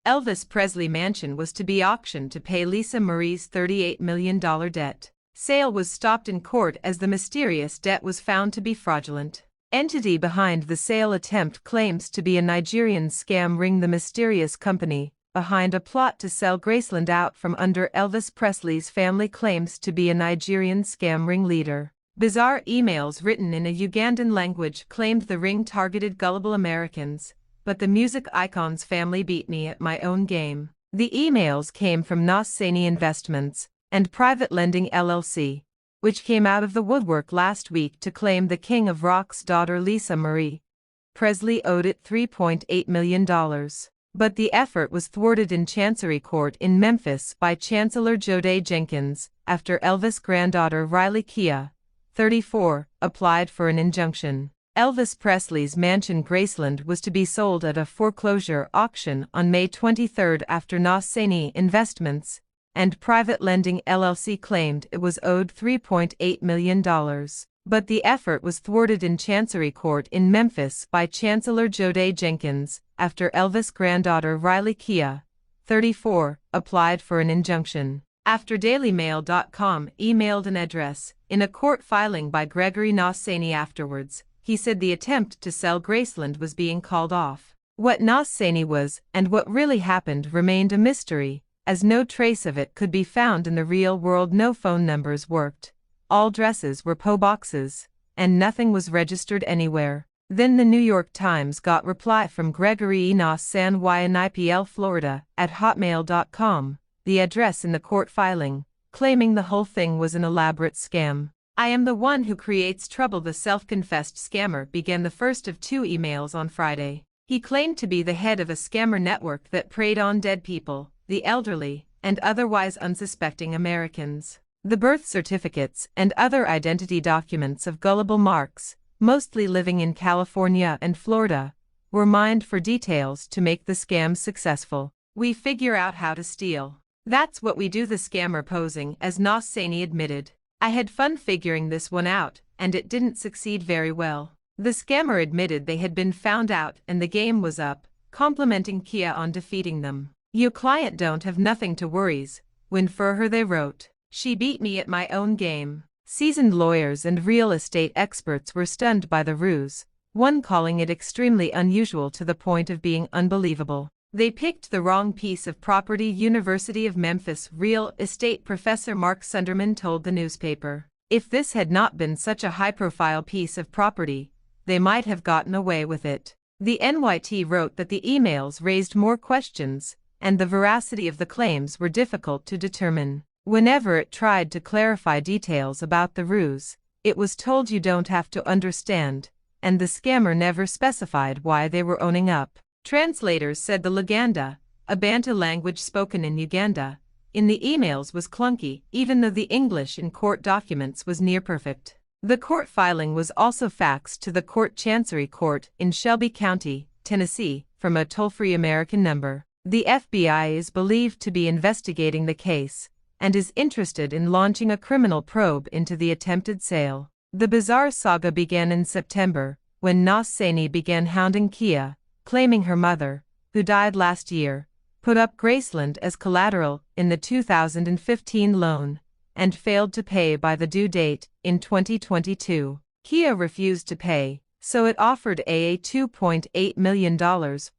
Elvis Presley mansion was to be auctioned to pay Lisa Marie's $38 million debt. Sale was stopped in court as the mysterious debt was found to be fraudulent. Entity behind the sale attempt claims to be a Nigerian scam ring. The mysterious company behind a plot to sell Graceland out from under Elvis Presley's family claims to be a Nigerian scam ringleader. Bizarre emails written in a Ugandan language claimed the ring targeted gullible Americans, but the music icon's family beat me at my own game. The emails came from Unmasking Investments and Private Lending LLC, which came out of the woodwork last week to claim the King of Rock's daughter Lisa Marie Presley owed it $3.8 million. But the effort was thwarted in Chancery Court in Memphis by Chancellor Jode Jenkins after Elvis' granddaughter Riley Kia, 34, applied for an injunction. Elvis Presley's mansion Graceland was to be sold at a foreclosure auction on May 23 after Unmasking Investments and Private Lending LLC claimed it was owed $3.8 million. But the effort was thwarted in Chancery Court in Memphis by Chancellor Jode Jenkins after Elvis' granddaughter Riley Kia, 34, applied for an injunction. After DailyMail.com emailed an address in a court filing by Gregory Unmasking afterwards, he said the attempt to sell Graceland was being called off. What Unmasking was and what really happened remained a mystery, as no trace of it could be found in the real world. No phone numbers worked, all addresses were PO boxes, and nothing was registered anywhere. Then the New York Times got reply from Gregory Unmasking in Florida at hotmail.com, the address in the court filing, claiming the whole thing was an elaborate scam. "I am the one who creates trouble," the self-confessed scammer began the first of two emails on Friday. He claimed to be the head of a scammer network that preyed on dead people, the elderly, and otherwise unsuspecting Americans. The birth certificates and other identity documents of gullible marks, mostly living in California and Florida, were mined for details to make the scam successful. "We figure out how to steal. That's what we do," the scammer posing as Unmasking admitted. "I had fun figuring this one out, and it didn't succeed very well." The scammer admitted they had been found out and the game was up, complimenting Kia on defeating them. "You client don't have nothing to worries, when for her," they wrote. "She beat me at my own game." Seasoned lawyers and real estate experts were stunned by the ruse, one calling it extremely unusual to the point of being unbelievable. "They picked the wrong piece of property," University of Memphis real estate professor Mark Sunderman told the newspaper. "If this had not been such a high-profile piece of property, they might have gotten away with it." The NYT wrote that the emails raised more questions, and the veracity of the claims were difficult to determine. Whenever it tried to clarify details about the ruse, it was told you don't have to understand, and the scammer never specified why they were owning up. Translators said the Luganda, a Bantu language spoken in Uganda, in the emails was clunky, even though the English in court documents was near perfect. The court filing was also faxed to the court Chancery Court in Shelby County, Tennessee, from a toll-free American number. The FBI is believed to be investigating the case and is interested in launching a criminal probe into the attempted sale. The bizarre saga began in September, when Unmasking began hounding Kia, claiming her mother, who died last year, put up Graceland as collateral in the 2015 loan, and failed to pay by the due date in 2022. Kia refused to pay, so it offered a $2.8 million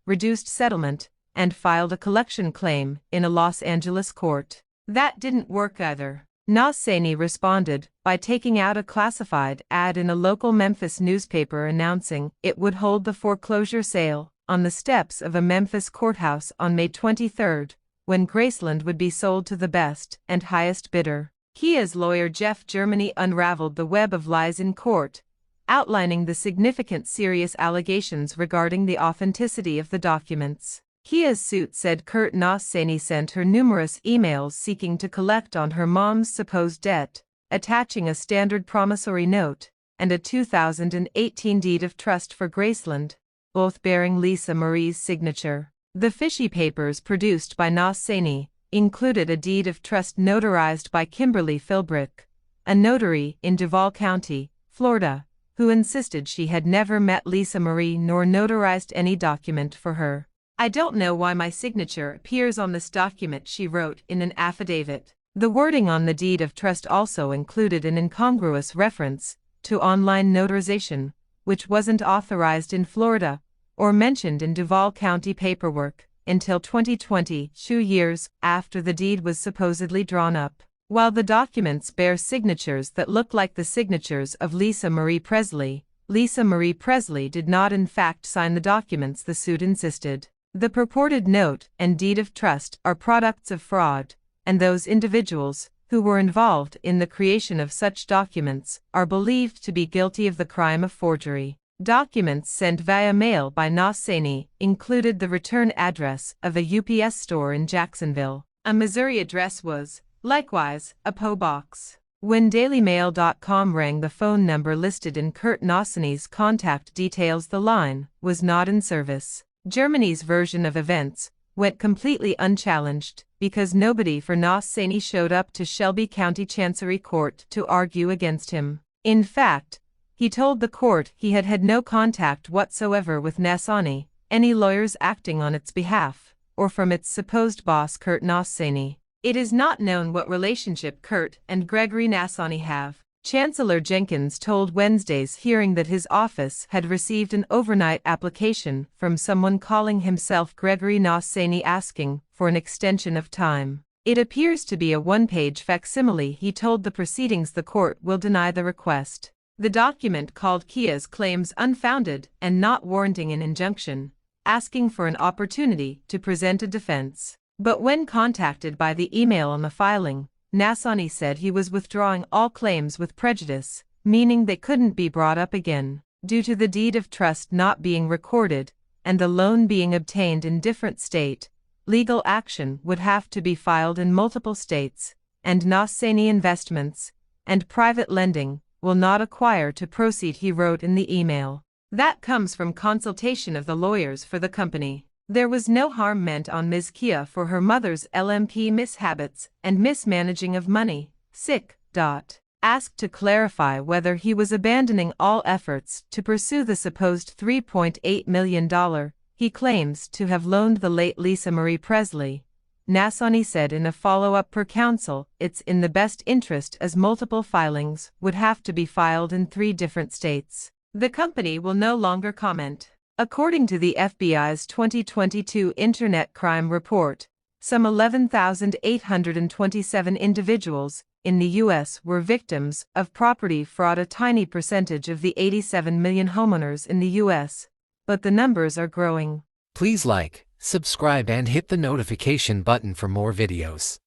reduced settlement and filed a collection claim in a Los Angeles court. That didn't work either. Unmasking responded by taking out a classified ad in a local Memphis newspaper announcing it would hold the foreclosure sale on the steps of a Memphis courthouse on May 23, when Graceland would be sold to the best and highest bidder. Kia's lawyer Jeff Germany unraveled the web of lies in court, outlining the significant serious allegations regarding the authenticity of the documents. Kia's suit said Kurt Unmasking sent her numerous emails seeking to collect on her mom's supposed debt, attaching a standard promissory note and a 2018 deed of trust for Graceland, both bearing Lisa Marie's signature. The fishy papers produced by Unmasking included a deed of trust notarized by Kimberly Philbrick, a notary in Duval County, Florida, who insisted she had never met Lisa Marie nor notarized any document for her. "I don't know why my signature appears on this document," she wrote in an affidavit. The wording on the deed of trust also included an incongruous reference to online notarization, which wasn't authorized in Florida or mentioned in Duval County paperwork until 2020, 2 years after the deed was supposedly drawn up. While the documents bear signatures that look like the signatures of Lisa Marie Presley, Lisa Marie Presley did not in fact sign the documents, the suit insisted. The purported note and deed of trust are products of fraud, and those individuals who were involved in the creation of such documents are believed to be guilty of the crime of forgery. Documents sent via mail by Nassani included the return address of a UPS store in Jacksonville. A Missouri address was, likewise, a P.O. box. When DailyMail.com rang the phone number listed in Kurt Nassani's contact details, the line was not in service. Germany's version of events went completely unchallenged because nobody for Nassani showed up to Shelby County Chancery Court to argue against him. In fact, he told the court he had had no contact whatsoever with Nassani, any lawyers acting on its behalf, or from its supposed boss Kurt Nassani. It is not known what relationship Kurt and Gregory Nassani have. Chancellor Jenkins told Wednesday's hearing that his office had received an overnight application from someone calling himself Gregory Nassani asking for an extension of time. It appears to be a one-page facsimile. He told the proceedings the court will deny the request. The document called Kia's claims unfounded and not warranting an injunction, asking for an opportunity to present a defense. But when contacted by the email on the filing, Nassani said he was withdrawing all claims with prejudice, meaning they couldn't be brought up again. Due to the deed of trust not being recorded and the loan being obtained in different state, legal action would have to be filed in multiple states, and Nassani Investments and Private Lending will not acquire to proceed, he wrote in the email. That comes from consultation of the lawyers for the company. There was no harm meant on Ms. Kia for her mother's LMP mishabits and mismanaging of money. Sick. Asked to clarify whether he was abandoning all efforts to pursue the supposed $3.8 million he claims to have loaned the late Lisa Marie Presley, Nassani said in a follow-up per counsel, it's in the best interest as multiple filings would have to be filed in 3 different states. The company will no longer comment. According to the FBI's 2022 Internet Crime Report, some 11,827 individuals in the U.S. were victims of property fraud, a tiny percentage of the 87 million homeowners in the U.S., but the numbers are growing. Please like, subscribe and hit the notification button for more videos.